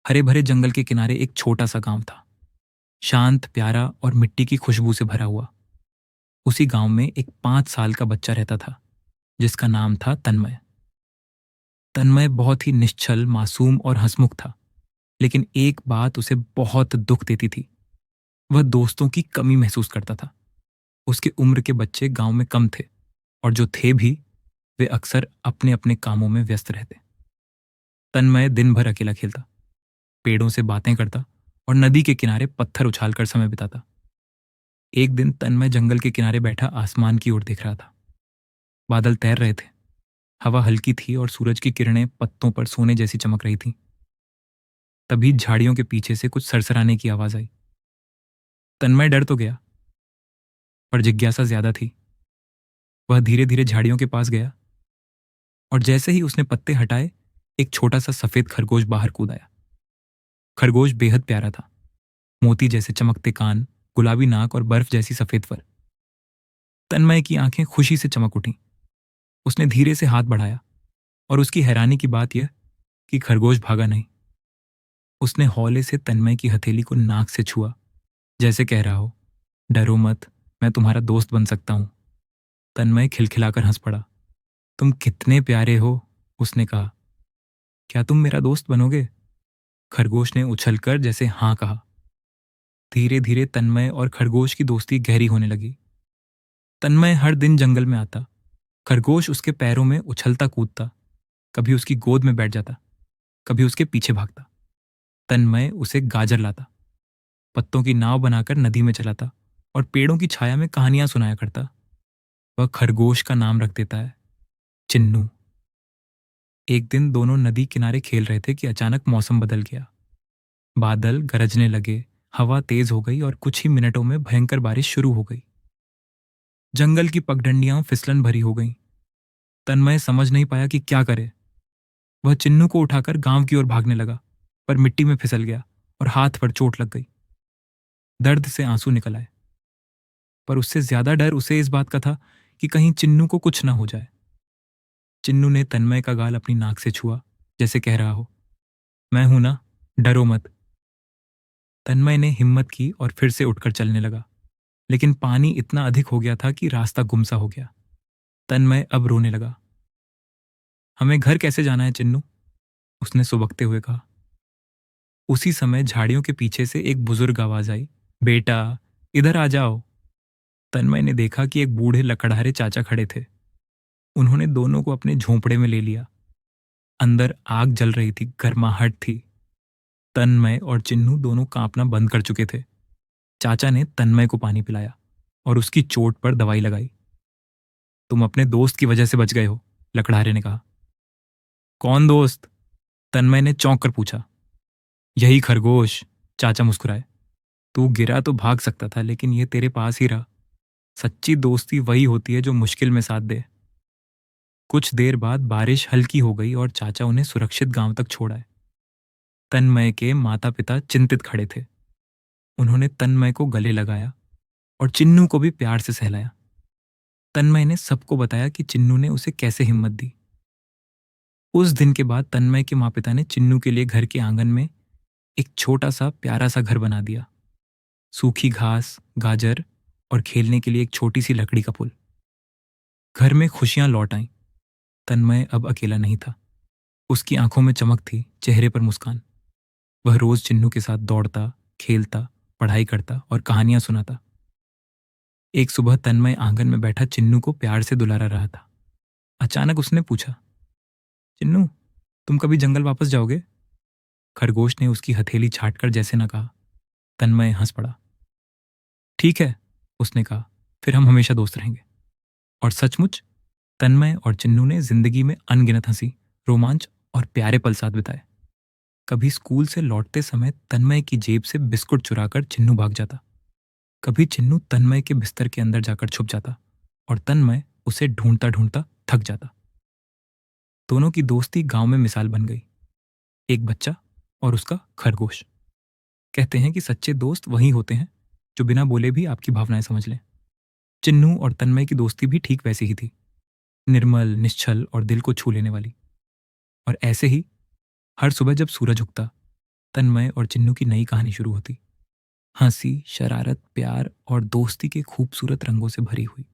हरे भरे जंगल के किनारे एक छोटा सा गांव था। शांत, प्यारा और मिट्टी की खुशबू से भरा हुआ। उसी गांव में एक 5 साल का बच्चा रहता था, जिसका नाम था तन्मय। तन्मय बहुत ही निश्चल, मासूम और हंसमुख था। लेकिन एक बात उसे बहुत दुख देती थी। वह दोस्तों की कमी महसूस करता था। उसके उम्र के बच्चे गांव में कम थे, और जो थे भी, वे अक्सर अपने अपने कामों में व्यस्त रहते। तन्मय दिन भर अकेला खेलता, पेड़ों से बातें करता और नदी के किनारे पत्थर उछालकर समय बिताता। एक दिन तन्मय जंगल के किनारे बैठा आसमान की ओर देख रहा था। बादल तैर रहे थे, हवा हल्की थी और सूरज की किरणें पत्तों पर सोने जैसी चमक रही थीं। तभी झाड़ियों के पीछे से कुछ सरसराने की आवाज आई। तन्मय डर तो गया, पर जिज्ञासा ज्यादा थी। वह धीरे धीरे झाड़ियों के पास गया, और जैसे ही उसने पत्ते हटाए, एक छोटा सा सफेद खरगोश बाहर कूद आया। खरगोश बेहद प्यारा था। मोती जैसे चमकते कान, गुलाबी नाक और बर्फ जैसी सफेद फर। तन्मय की आंखें खुशी से चमक उठीं। उसने धीरे से हाथ बढ़ाया, और उसकी हैरानी की बात यह कि खरगोश भागा नहीं। उसने हौले से तन्मय की हथेली को नाक से छुआ, जैसे कह रहा हो, डरो मत, मैं तुम्हारा दोस्त बन सकता हूं। तन्मय खिलखिलाकर हंस पड़ा। तुम कितने प्यारे हो, उसने कहा। क्या तुम मेरा दोस्त बनोगे? खरगोश ने उछलकर जैसे हां कहा। धीरे धीरे तन्मय और खरगोश की दोस्ती गहरी होने लगी। तन्मय हर दिन जंगल में आता। खरगोश उसके पैरों में उछलता कूदता, कभी उसकी गोद में बैठ जाता, कभी उसके पीछे भागता। तन्मय उसे गाजर लाता, पत्तों की नाव बनाकर नदी में चलाता और पेड़ों की छाया में कहानियां सुनाया करता। वह खरगोश का नाम रख देता है, चिन्नू। एक दिन दोनों नदी किनारे खेल रहे थे कि अचानक मौसम बदल गया। बादल गरजने लगे, हवा तेज हो गई और कुछ ही मिनटों में भयंकर बारिश शुरू हो गई। जंगल की पगडंडियां फिसलन भरी हो गईं। तन्मय समझ नहीं पाया कि क्या करे। वह चिन्नू को उठाकर गांव की ओर भागने लगा, पर मिट्टी में फिसल गया और हाथ पर चोट लग गई। दर्द से आंसू निकल आए, पर उससे ज्यादा डर उसे इस बात का था कि कहीं चिन्नू को कुछ ना हो जाए। चिन्नू ने तन्मय का गाल अपनी नाक से छुआ, जैसे कह रहा हो, मैं हूं ना, डरो मत। तन्मय ने हिम्मत की और फिर से उठकर चलने लगा, लेकिन पानी इतना अधिक हो गया था कि रास्ता गुमसा हो गया। तन्मय अब रोने लगा। हमें घर कैसे जाना है चिन्नू? उसने सुबकते हुए कहा। उसी समय झाड़ियों के पीछे से एक बुजुर्ग आवाज आई, बेटा, इधर आ जाओ। तन्मय ने देखा कि एक बूढ़े लकड़हारे चाचा खड़े थे। उन्होंने दोनों को अपने झोंपड़े में ले लिया। अंदर आग जल रही थी, गर्माहट थी। तन्मय और चिन्नू दोनों कांपना बंद कर चुके थे। चाचा ने तन्मय को पानी पिलाया और उसकी चोट पर दवाई लगाई। तुम अपने दोस्त की वजह से बच गए हो, लकड़हारे ने कहा। कौन दोस्त? तन्मय ने चौंक कर पूछा। यही खरगोश, चाचा मुस्कुराए। तू गिरा तो भाग सकता था, लेकिन ये तेरे पास ही रहा। सच्ची दोस्ती वही होती है जो मुश्किल में साथ दे। कुछ देर बाद बारिश हल्की हो गई और चाचा उन्हें सुरक्षित गांव तक छोड़ आए। तन्मय के माता पिता चिंतित खड़े थे। उन्होंने तन्मय को गले लगाया और चिन्नू को भी प्यार से सहलाया। तन्मय ने सबको बताया कि चिन्नू ने उसे कैसे हिम्मत दी। उस दिन के बाद तन्मय के माँ पिता ने चिन्नू के लिए घर के आंगन में एक छोटा सा प्यारा सा घर बना दिया। सूखी घास, गाजर और खेलने के लिए एक छोटी सी लकड़ी का पुल। घर में खुशियां लौट आईं। तन्मय अब अकेला नहीं था। उसकी आंखों में चमक थी, चेहरे पर मुस्कान। वह रोज चिन्नू के साथ दौड़ता, खेलता, पढ़ाई करता और कहानियां सुनाता। एक सुबह तन्मय आंगन में बैठा चिन्नू को प्यार से दुलारा रहा था। अचानक उसने पूछा, चिन्नू, तुम कभी जंगल वापस जाओगे? खरगोश ने उसकी हथेली छाटकर जैसे न कहा। तन्मय हंस पड़ा। ठीक है, उसने कहा, फिर हम हमेशा दोस्त रहेंगे। और सचमुच तन्मय और चिन्नू ने जिंदगी में अनगिनत हंसी, रोमांच और प्यारे पल साथ बिताए। कभी स्कूल से लौटते समय तन्मय की जेब से बिस्कुट चुराकर चिन्नू भाग जाता। कभी चिन्नू तन्मय के बिस्तर के अंदर जाकर छुप जाता और तन्मय उसे ढूंढता ढूंढता थक जाता। दोनों की दोस्ती गांव में मिसाल बन गई। एक बच्चा और उसका खरगोश। कहते हैं कि सच्चे दोस्त वही होते हैं जो बिना बोले भी आपकी भावनाएं समझ लें। चिन्नू और तन्मय की दोस्ती भी ठीक वैसी ही थी, निर्मल, निश्चल और दिल को छू लेने वाली। और ऐसे ही हर सुबह जब सूरज उगता, तन्मय और चिन्नू की नई कहानी शुरू होती। हंसी, शरारत, प्यार और दोस्ती के खूबसूरत रंगों से भरी हुई।